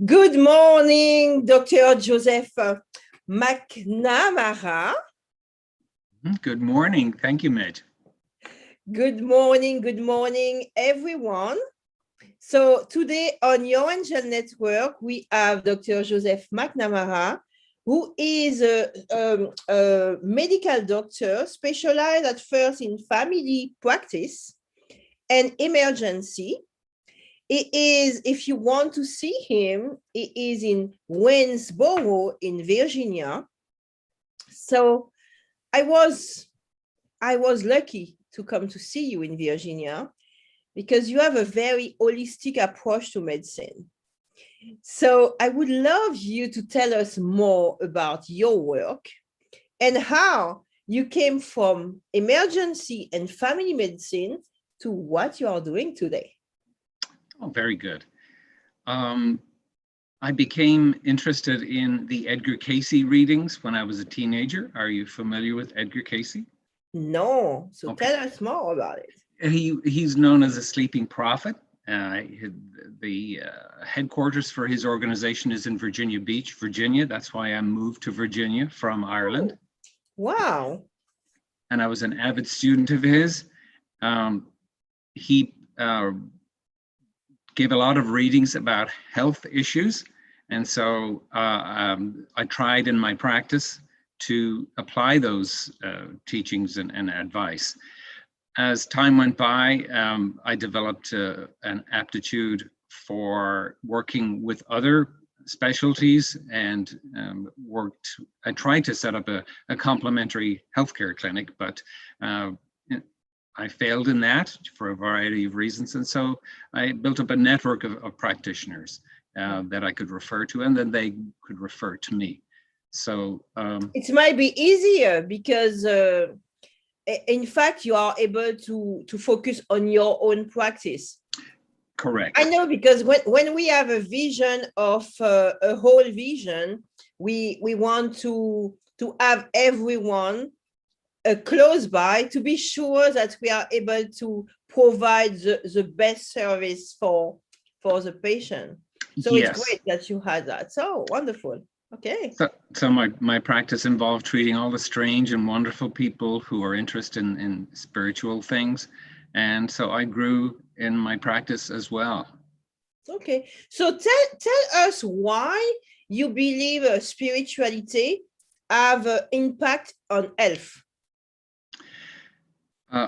Good morning, Dr. Joseph McNamara. Good morning. Thank you, Medge. Good morning, everyone. So today on Your Angel Network, we have Dr. Joseph McNamara, who is a medical doctor specialized at first in family practice and emergency. It is, if you want to see him, it is in Waynesboro in Virginia. So I was lucky to come to see you in Virginia because you have a very holistic approach to medicine. So I would love you to tell us more about your work and how you came from emergency and family medicine to what you are doing today. Oh, very good. I became interested in the Edgar Cayce readings when I was a teenager. Are you familiar with Edgar Cayce? No, so okay. Tell us more about it. He's known as a sleeping prophet. The headquarters for his organization is in Virginia Beach, Virginia. That's why I moved to Virginia from Ireland. Oh, wow. And I was an avid student of his. He gave a lot of readings about health issues. And so I tried in my practice to apply those teachings and advice. As time went by, I developed an aptitude for working with other specialties and I tried to set up a complementary healthcare clinic, but I failed in that for a variety of reasons. And so I built up a network of practitioners that I could refer to, and then they could refer to me. So it might be easier because in fact, you are able to focus on your own practice. Correct. I know, because when we have a vision of a whole vision, we want to have everyone close by to be sure that we are able to provide the best service for the patient. So yes. It's great that you had that. So wonderful. Okay. So my practice involved treating all the strange and wonderful people who are interested in spiritual things. And so I grew in my practice as well. Okay. So tell us why you believe spirituality have an impact on health.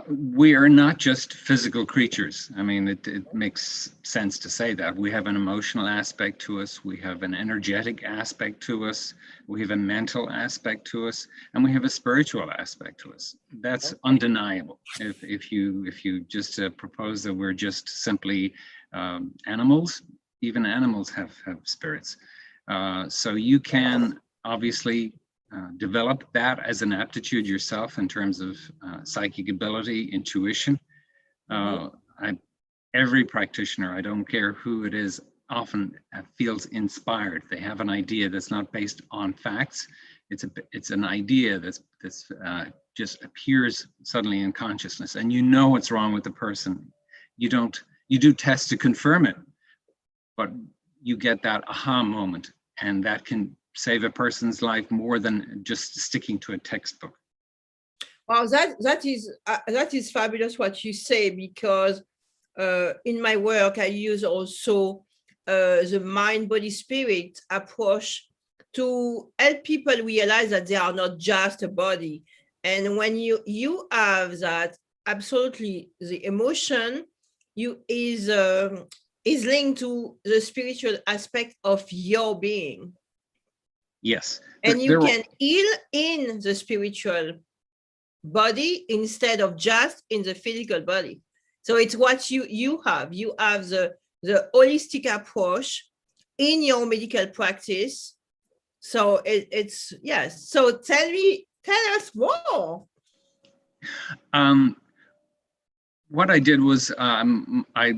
We are not just physical creatures. I mean, it makes sense to say that. We have an emotional aspect to us. We have an energetic aspect to us. We have a mental aspect to us, and we have a spiritual aspect to us. That's undeniable. If you just propose that we're just simply animals, even animals have spirits. So you can obviously develop that as an aptitude yourself in terms of psychic ability, intuition. Every practitioner, I don't care who it is, often feels inspired. They have an idea that's not based on facts. It's an idea that's just appears suddenly in consciousness, and you know what's wrong with the person. You do tests to confirm it, but you get that aha moment, and that can save a person's life more than just sticking to a textbook. Wow, that is fabulous what you say, because in my work I use also the mind, body, spirit approach to help people realize that they are not just a body. And when you have that, absolutely, the emotion is linked to the spiritual aspect of your being. Yes. And you can heal in the spiritual body instead of just in the physical body. So it's what you have. You have the holistic approach in your medical practice. So it's yes. So tell us more. What I did was I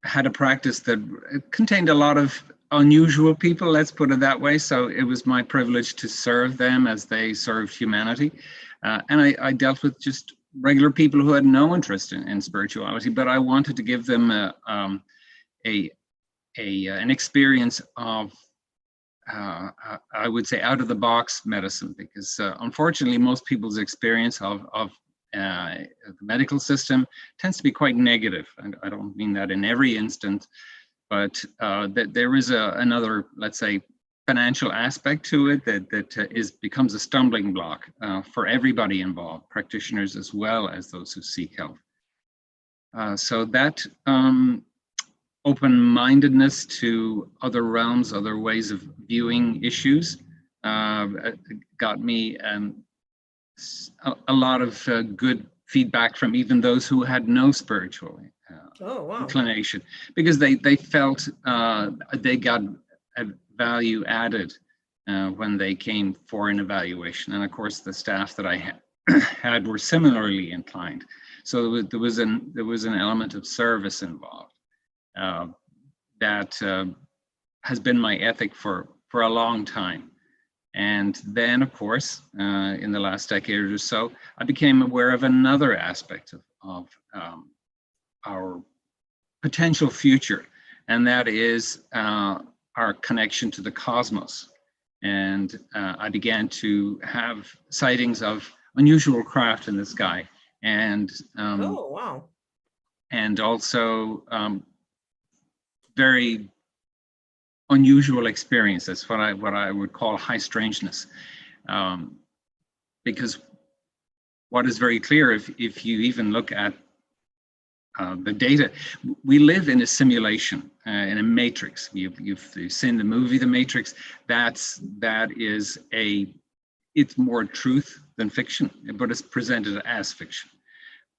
had a practice that contained a lot of unusual people, let's put it that way. So it was my privilege to serve them as they served humanity. And I dealt with just regular people who had no interest in spirituality, but I wanted to give them a an experience of, I would say, out of the box medicine, because unfortunately most people's experience of the medical system tends to be quite negative. And I don't mean that in every instant, but that there is another, let's say, financial aspect to it that becomes a stumbling block for everybody involved, practitioners as well as those who seek help. So that open-mindedness to other realms, other ways of viewing issues, got me a lot of good feedback from even those who had no spiritual inclination, because they felt they got a value added when they came for an evaluation. And of course, the staff that I had were similarly inclined. So there was an element of service involved that has been my ethic for a long time. And then, of course, in the last decade or so, I became aware of another aspect of our potential future, and that is our connection to the cosmos. And I began to have sightings of unusual craft in the sky, and and also very unusual experiences, what I would call high strangeness, because what is very clear, if you even look at the data, we live in a simulation, in a matrix. You've seen the movie The Matrix. It's more truth than fiction, but it's presented as fiction.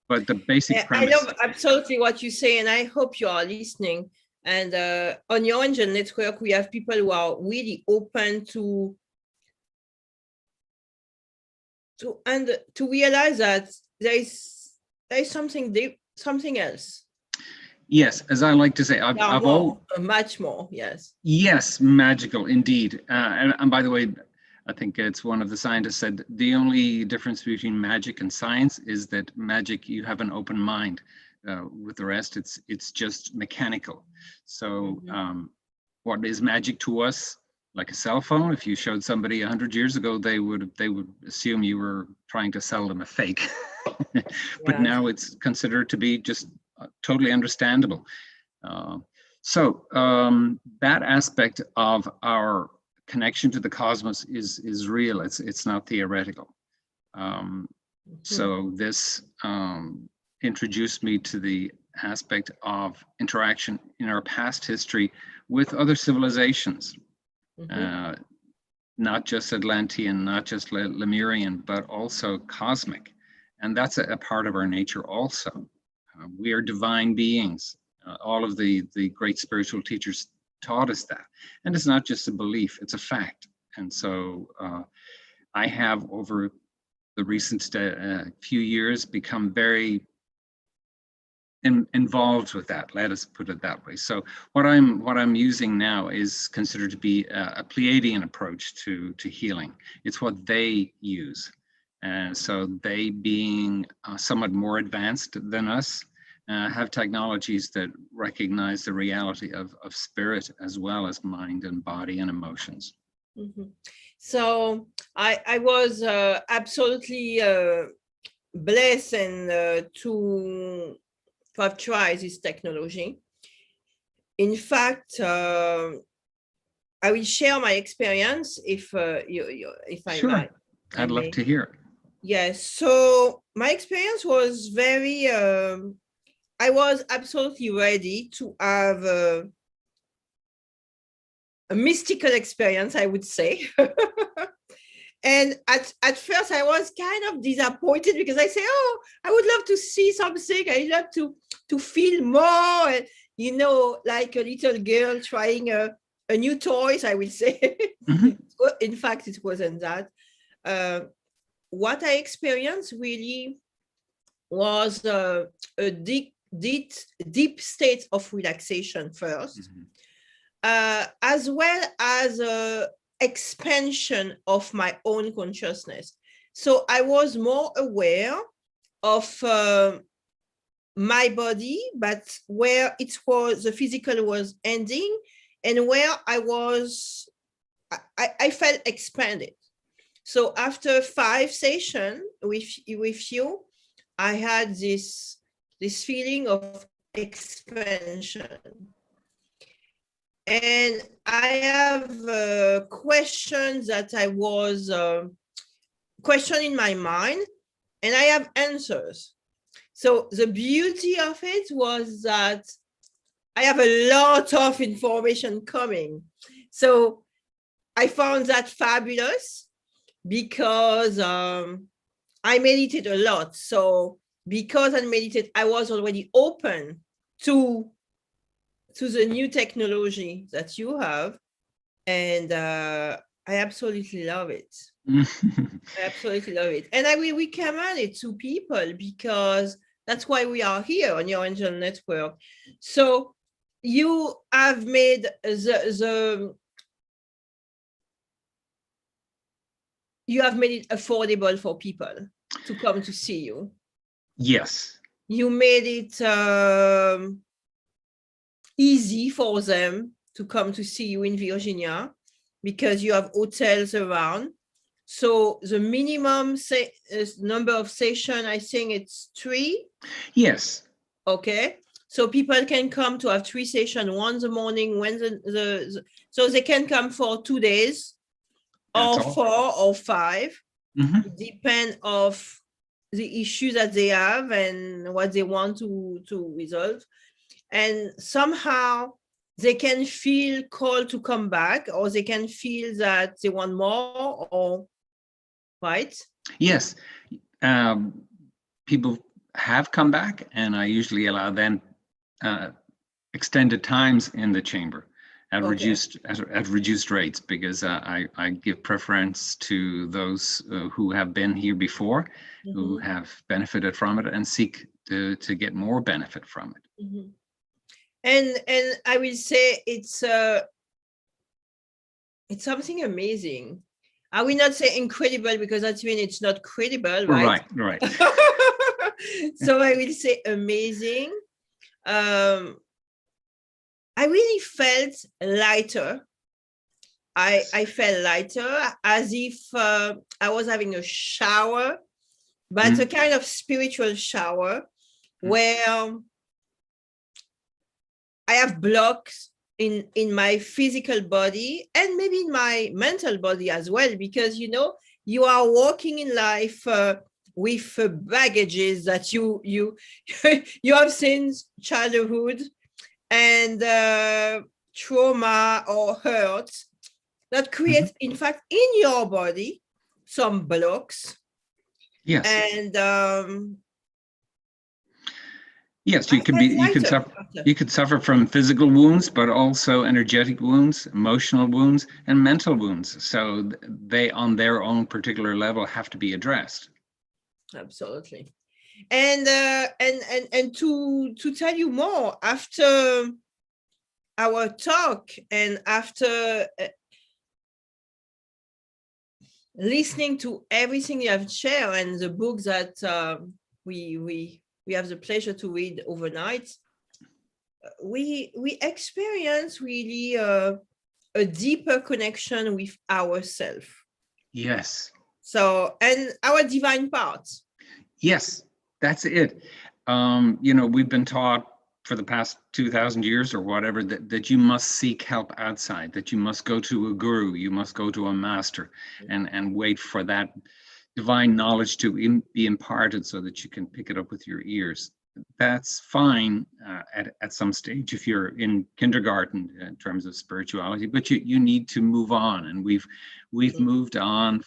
But the basic premise. I know absolutely what you say, and I hope you are listening. And on your Angel Network, we have people who are really open to realize that there is something else. Yes, as I like to say, much more. Yes. Yes, magical indeed. And by the way, I think it's one of the scientists said the only difference between magic and science is that magic, you have an open mind. With the rest, it's just mechanical. So what is magic to us? Like a cell phone, if you showed somebody 100 years ago, they would assume you were trying to sell them a fake. But now it's considered to be just totally understandable. So that aspect of our connection to the cosmos is real. It's not theoretical. So this introduced me to the aspect of interaction in our past history with other civilizations, not just Atlantean, not just Lemurian, but also cosmic. And that's a part of our nature also. We are divine beings. All of the great spiritual teachers taught us that. And it's not just a belief, it's a fact. And so I have, over the recent few years, become very involved with that. Let us put it that way. So what I'm using now is considered to be a Pleiadian approach to healing. It's what they use. And so they, being somewhat more advanced than us, have technologies that recognize the reality of spirit as well as mind and body and emotions. So I was absolutely blessed and to have tried this technology. In fact, I will share my experience if I Sure. might. I'd love to hear it. Yes. So my experience was very. I was absolutely ready to have a mystical experience, I would say. And at first I was kind of disappointed because I say, oh, I would love to see something. I love to feel more, like a little girl trying a new toys, I will say. In fact, it wasn't that. What I experienced really was a deep state of relaxation first, as well as expansion of my own consciousness. So I was more aware of my body, but where it was, the physical was ending, and where I felt expanded. So after 5 sessions with you, I had this feeling of expansion. And I have questions that I was questioning in my mind, and I have answers. So the beauty of it was that I have a lot of information coming. So I found that fabulous because I meditate a lot. So because I meditate, I was already open to the new technology that you have. And I absolutely love it. I absolutely love it. And I will recommend it to people because that's why we are here on your Angel Network. So you have made you have made it affordable for people to come to see you. Yes. You made it easy for them to come to see you in Virginia because you have hotels around. So the minimum number of sessions, I think it's 3. Yes. Okay. So people can come to have 3 sessions, one in the morning, when so they can come for 2 days, or 4 or 5. Mm-hmm. It depends of the issue that they have and what they want to resolve. And somehow they can feel called to come back, or they can feel that they want more, or right? Yes. People have come back, and I usually allow them extended times in the chamber at reduced rates, because I give preference to those who have been here before, who have benefited from it, and seek to get more benefit from it. And I will say it's something amazing. I will not say incredible, because that means it's not credible, right? Right. So I will say amazing. I really felt lighter. I felt lighter, as if I was having a shower, but a kind of spiritual shower, where I have blocks in my physical body and maybe in my mental body as well, because you are walking in life with baggages that you you have since childhood, and trauma or hurt that creates, in fact, in your body some blocks. Yes. And yes, you could suffer from physical wounds, but also energetic wounds, emotional wounds, and mental wounds. So they, on their own particular level, have to be addressed. Absolutely. And to tell you more, after our talk and after listening to everything you have shared and the book that we have the pleasure to read overnight, we experience really a deeper connection with ourselves. Yes. So, and our divine parts. Yes, that's it. We've been taught for the past 2,000 years or whatever that you must seek help outside, that you must go to a guru, you must go to a master, and wait for that divine knowledge to be imparted so that you can pick it up with your ears. That's fine at some stage if you're in kindergarten in terms of spirituality, but you need to move on, and we've moved on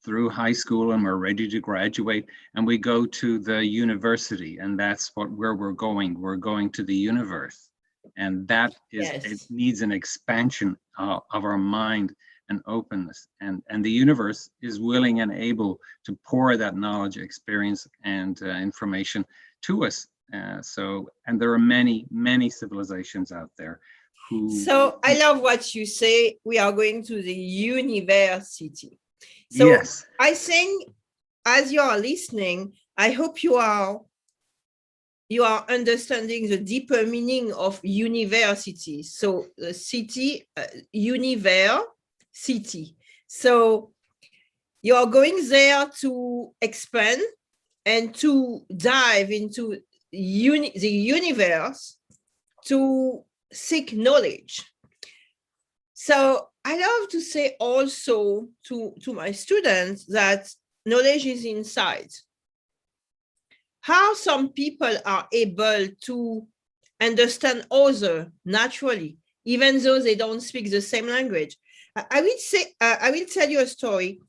through high school, and we're ready to graduate, and we go to the university, and that's where we're going. We're going to the universe, and that is, it needs an expansion of our mind and openness, and the universe is willing and able to pour that knowledge, experience, and information to us. And there are many civilizations out there who. So I love what you say. We are going to the university. So yes. I think, as you are listening, I hope you are you are understanding the deeper meaning of university. So the city, university. So you are going there to expand and to dive into the universe, to seek knowledge. So I love to say also to my students that knowledge is inside. How some people are able to understand others naturally, even though they don't speak the same language. I will tell you a story.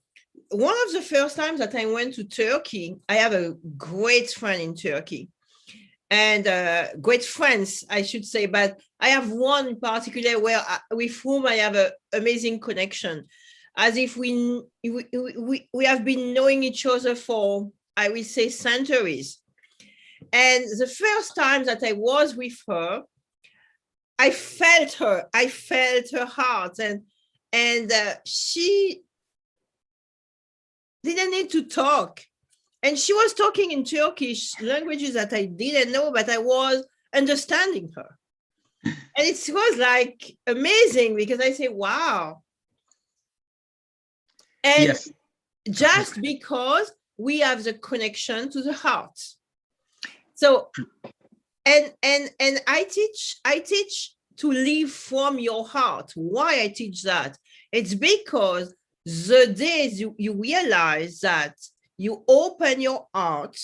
One of the first times that I went to Turkey, I have a great friend in Turkey, and great friends, I should say, but I have one in particular with whom I have an amazing connection, as if we have been knowing each other for, I will say, centuries. And the first time that I was with her, I felt her heart, and she didn't need to talk. And she was talking in Turkish, languages that I didn't know, but I was understanding her. And it was like amazing, because I say, wow. And yes. just because we have the connection to the heart. So, and I teach to live from your heart. Why I teach that? It's because the days you realize that you open your heart,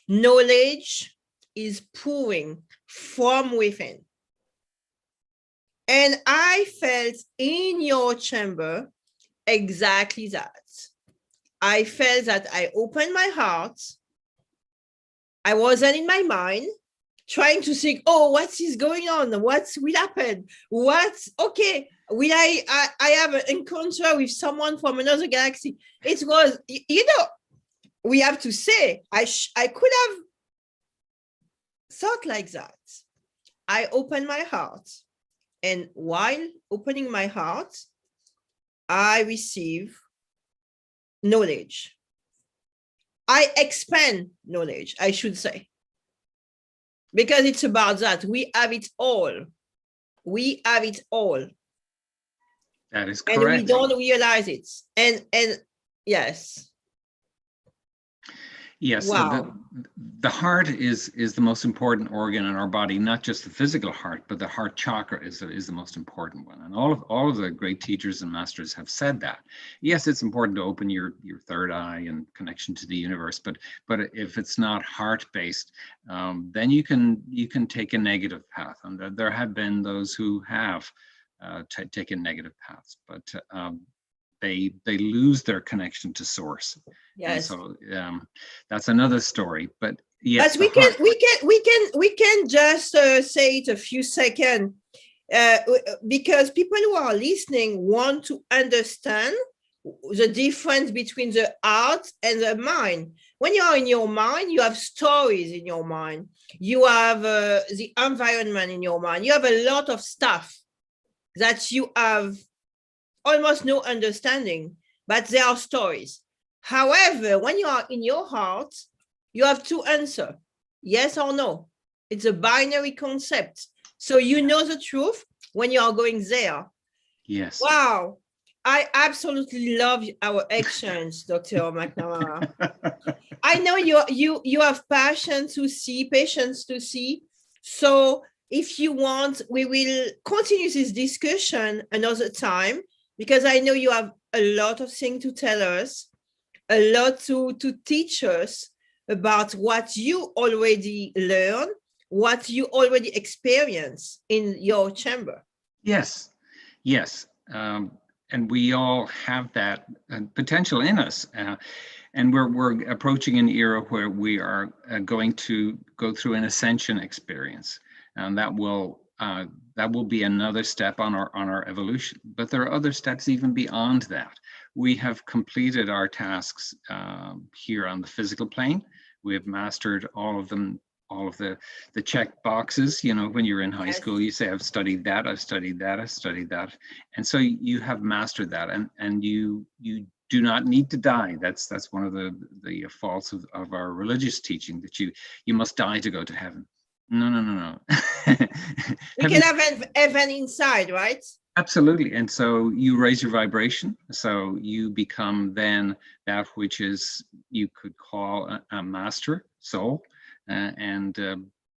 knowledge is pouring from within. And I felt in your chamber exactly that. I felt that I opened my heart. I wasn't in my mind trying to think, oh, what is going on? What will happen? Okay, will I have an encounter with someone from another galaxy? It was, we have to say, I could have thought like that. I opened my heart. And while opening my heart, I receive knowledge. I expand knowledge, I should say. Because it's about that. We have it all. We have it all. That is correct. And we don't realize it. And yes. Yes, wow. The heart is the most important organ in our body, not just the physical heart, but the heart chakra is the most important one. And all of the great teachers and masters have said that. Yes, it's important to open your third eye and connection to the universe, but if it's not heart-based, then you can take a negative path. And there have been those who have taken negative paths, but they lose their connection to source. Yes. And so that's another story. But yes, but we can just say it a few seconds, because people who are listening want to understand the difference between the heart and the mind. When you are in your mind, you have stories in your mind. You have the environment in your mind. You have a lot of stuff that you have almost no understanding, but they are stories. However, when you are in your heart, you have two answers, yes or no. It's a binary concept. So you know the truth when you are going there. Yes. Wow. I absolutely love our exchange, Dr. McNamara. I know you have passion to see, patience to see. So if you want, we will continue this discussion another time, because I know you have a lot of things to tell us, a lot to teach us about what you already learned, what you already experienced in your chamber. Yes, yes. And we all have that potential in us. And we're approaching an era where we are going to go through an ascension experience. And that will be another step on our evolution. But there are other steps even beyond that. We have completed our tasks here on the physical plane. We have mastered all of them, all of the check boxes. You know, when you're in high school, you say, I've studied that, I've studied that, I've studied that. And so you have mastered that, and you do not need to die. That's one of the faults of our religious teaching, that you must die to go to heaven. No. We can have heaven inside, right? Absolutely. And so you raise your vibration. So you become then that which is, you could call a master soul. And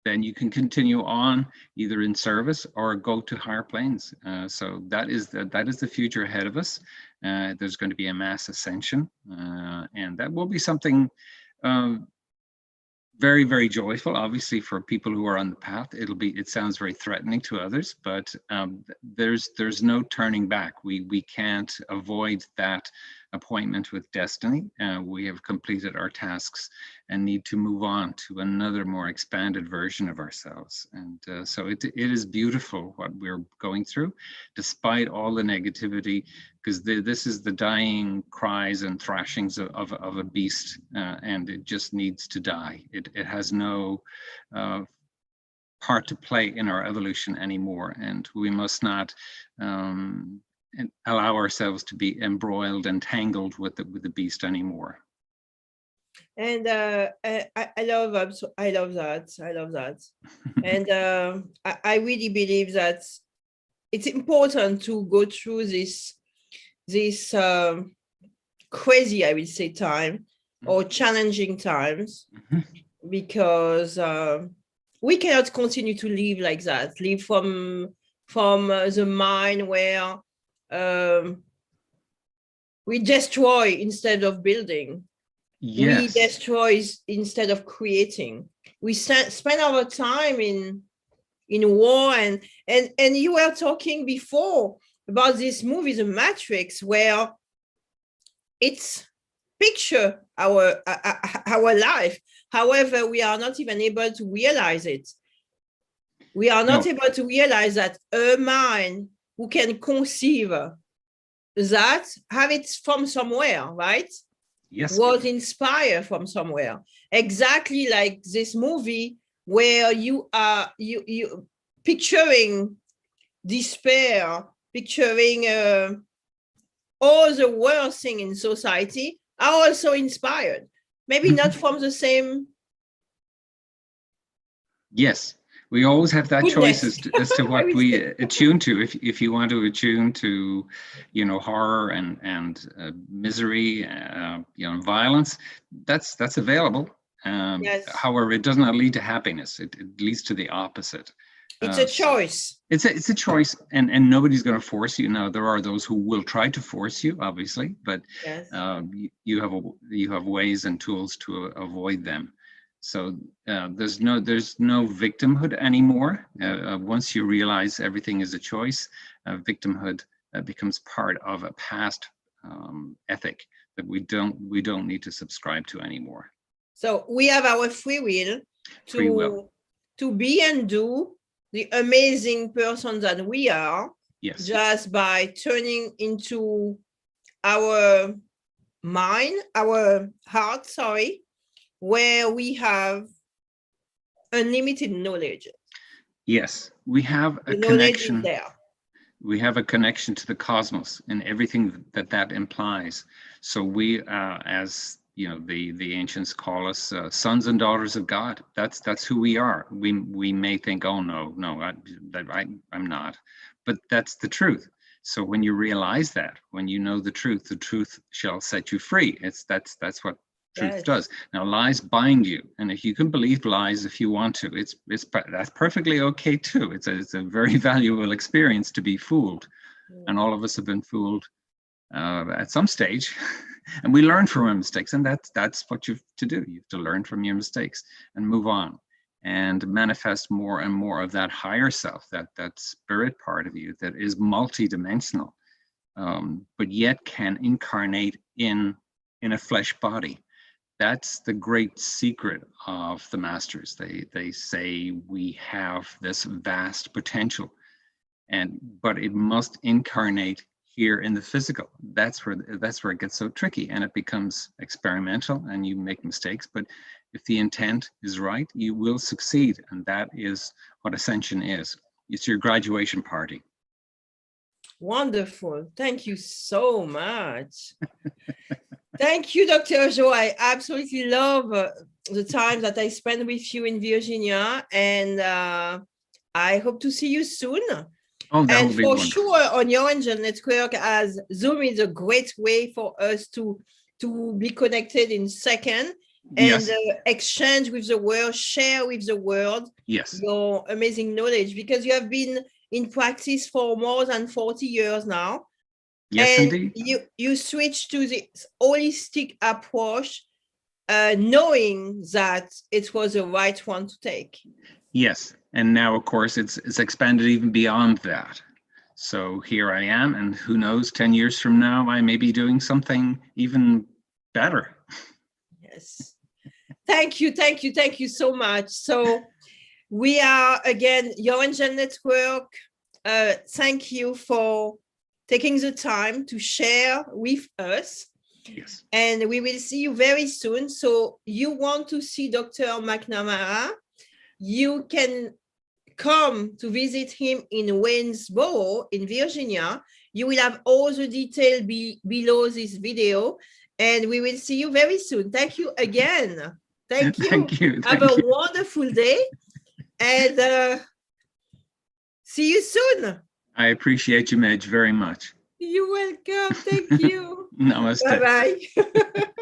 then you can continue on either in service or go to higher planes. So that is the future ahead of us. There's going to be a mass ascension, and that will be something very, very joyful, obviously, for people who are on the path. It sounds very threatening to others, but there's no turning back. We can't avoid that appointment with destiny. We have completed our tasks and need to move on to another more expanded version of ourselves. And so it is beautiful what we're going through, despite all the negativity, because this is the dying cries and thrashings of a beast, and it just needs to die. It has no part to play in our evolution anymore, and we must not allow ourselves to be embroiled and tangled with the beast anymore. And I love that. And I really believe that it's important to go through this crazy, I would say, time, or challenging times, because we cannot continue to live like that, live from the mind where we destroy instead of building. Yes. We destroy instead of creating. We spend our time in war, and you were talking before about this movie, The Matrix, where it's picture our life. However, we are not even able to realize it. We are not able to realize that a mind who can conceive that, have it from somewhere, right? Yes. Was inspired from somewhere. Exactly like this movie, where you are you picturing despair, picturing all the worst thing in society, are also inspired. Maybe not from the same. Yes, we always have that choice as to what we attune to. If you want to attune to, horror and misery, violence, that's available. Yes. However, it does not lead to happiness. It leads to the opposite. It's a choice. It's a choice, and nobody's going to force you. Now, there are those who will try to force you, obviously, but yes. You have ways and tools to avoid them. So there's no victimhood anymore. Once you realize everything is a choice, victimhood becomes part of a past ethic that we don't need to subscribe to anymore. So we have our free will to be and do the amazing person that we are. Yes. Just by turning into our mind, our heart, where we have unlimited knowledge. Yes, we have a connection. There. We have a connection to the cosmos and everything that implies. So we, as the ancients call us sons and daughters of God. That's who we are. We may think, oh no, I'm not, but that's the truth. So when you realize that, when you know the truth shall set you free. That's what truth does. Now lies bind you, and if you can believe lies if you want to, that's perfectly okay too. It's a very valuable experience to be fooled, and all of us have been fooled at some stage, and we learn from our mistakes, and that's what you have to do. You have to learn from your mistakes and move on, and manifest more and more of that higher self, that spirit part of you that is multidimensional, but yet can incarnate in a flesh body. That's the great secret of the masters. They say we have this vast potential, but it must incarnate here in the physical. That's where it gets so tricky, and it becomes experimental, and you make mistakes. But if the intent is right, you will succeed, and that is what Ascension is. It's your graduation party. Wonderful. Thank you so much. Thank you, Dr. Jo. I absolutely love the time that I spent with you in Virginia, and I hope to see you soon. Oh, that And will be for wonderful. sure, on your Angel Network, as Zoom is a great way for us to be connected in second and Yes. Exchange with the world, share with the world Yes. your amazing knowledge, because you have been in practice for more than 40 years now. Yes, And indeed. you switched to the holistic approach, knowing that it was the right one to take. Yes. And now, of course, it's expanded even beyond that. So here I am, and who knows, 10 years from now, I may be doing something even better. Yes. Thank you, thank you, thank you so much. So we are, again, Your Angel Network. Thank you for taking the time to share with us. Yes. And we will see you very soon. So you want to see Dr. McNamara, you can come to visit him in Waynesboro in Virginia. You will have all the detail below this video, and we will see you very soon. Thank you again. Thank you. Thank you. Have a wonderful day, and see you soon. I appreciate you, Medge, very much. You're welcome. Thank you. Namaste. Bye-bye.